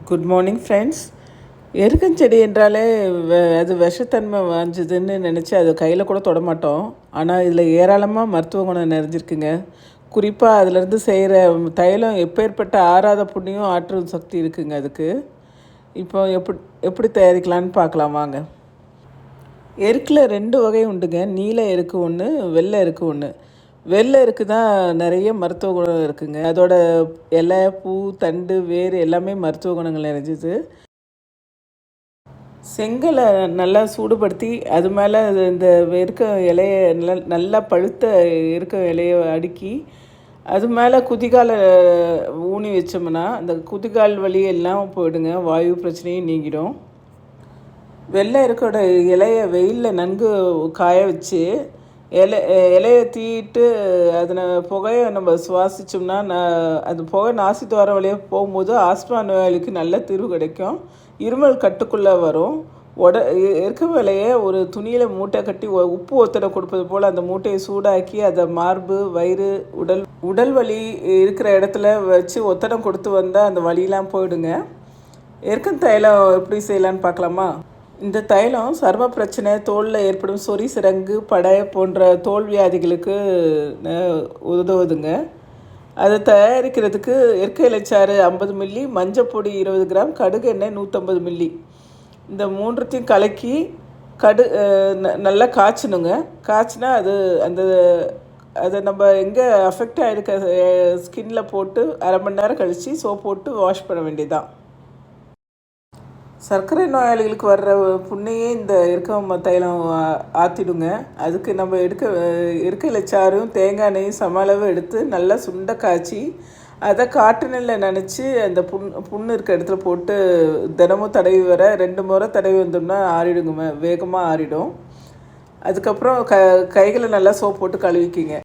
Good morning friends. எருக்கஞ்செடி என்றாலே அது விஷத்தன்மை வாஞ்சுதுன்னு நினச்சி அது கையில் கூட தொடமாட்டோம். ஆனால் இதில் ஏராளமாக மருத்துவ குணம் நிறைஞ்சிருக்குங்க. குறிப்பாக அதிலேருந்து செய்கிற தைலம் எப்பேற்பட்ட ஆறாத புண்ணியம் ஆற்றும் சக்தி இருக்குங்க அதுக்கு. இப்போ எப்படி தயாரிக்கலான்னு பார்க்கலாம் வாங்க. எருக்கில் 2 வகை உண்டுங்க. நீல எருக்கு ஒன்று, வெள்ளை எருக்கு ஒன்று. வெள்ளை எருக்கு தான் நிறைய மருத்துவ குணம் இருக்குங்க. அதோட இலை, பூ, தண்டு, வேர் எல்லாமே மருத்துவ குணங்கள் நிறைஞ்சது. செங்கலை நல்லா சூடுபடுத்தி அது மேலே இந்த இருக்க இலையை நல்லா பழுத்த இருக்க இலையை அடுக்கி அது மேலே குதிகால ஊனி வச்சோம்னா அந்த குதிகால் வலி எல்லாம் போயிடுங்க. வாயு பிரச்சனையும் நீங்கிடும். வெள்ளை இருக்கோட இலையை வெயிலில் நன்கு காய வச்சு இலையை தீட்டு அதில் புகையை நம்ம சுவாசித்தோம்னா அது புகை நாசி துவாரம் வழியாக போகும்போது ஆஸ்மா நோயாளிக்கு நல்ல தீர்வு கிடைக்கும். இருமல் கட்டுக்குள்ளே வரும். இருக்க வேலையை ஒரு துணியில் மூட்டை கட்டி உப்பு ஒத்தடை கொடுப்பது போல் அந்த மூட்டையை சூடாக்கி அதை மார்பு, வயிறு, உடல் வலி இருக்கிற இடத்துல வச்சு ஒத்தடம் கொடுத்து வந்தால் அந்த வலியெலாம் போயிடுங்க. எருக்கம் தைலம் எப்படி செய்யலான்னு பார்க்கலாமா? இந்த தைலம் சர்ம பிரச்சனை, தோலில் ஏற்படும் சொறி, சிரங்கு, படை போன்ற தோல் வியாதிகளுக்கு உதவுதுங்க. அதை தயாரிக்கிறதுக்கு எருக்க இலைச்சாறு 50 மில்லி, மஞ்சப்பொடி 20 கிராம், கடுகு எண்ணெய் 150 மில்லி, இந்த மூன்றுத்தையும் கலக்கி நல்லா காய்ச்சணுங்க. காய்ச்சினா அதை நம்ம எங்கே அஃபெக்ட் ஆகிருக்க ஸ்கின்னில் போட்டு அரை மணி நேரம் கழித்து சோப் போட்டு வாஷ் பண்ண வேண்டியதுதான். சர்க்கரை நோயாளிகளுக்கு வர்ற புண்ணையே இந்த எருக்க தைலம் ஆற்றிடுங்க. அதுக்கு நம்ம இருக்க இலைச்சாரும் தேங்காய் எண்ணெயும் சம அளவு எடுத்து நல்லா சுண்டை காய்ச்சி அதை காட்டனில் நனைச்சி அந்த புண்ணு இருக்க இடத்துல போட்டு தினமும் தடவி வர 2 முறை தடவி வந்தோம்னா ஆறிடுங்க, வேகமாக ஆறிடும். அதுக்கப்புறம் கைகளை நல்லா சோப் போட்டு கழுவிக்கிங்க.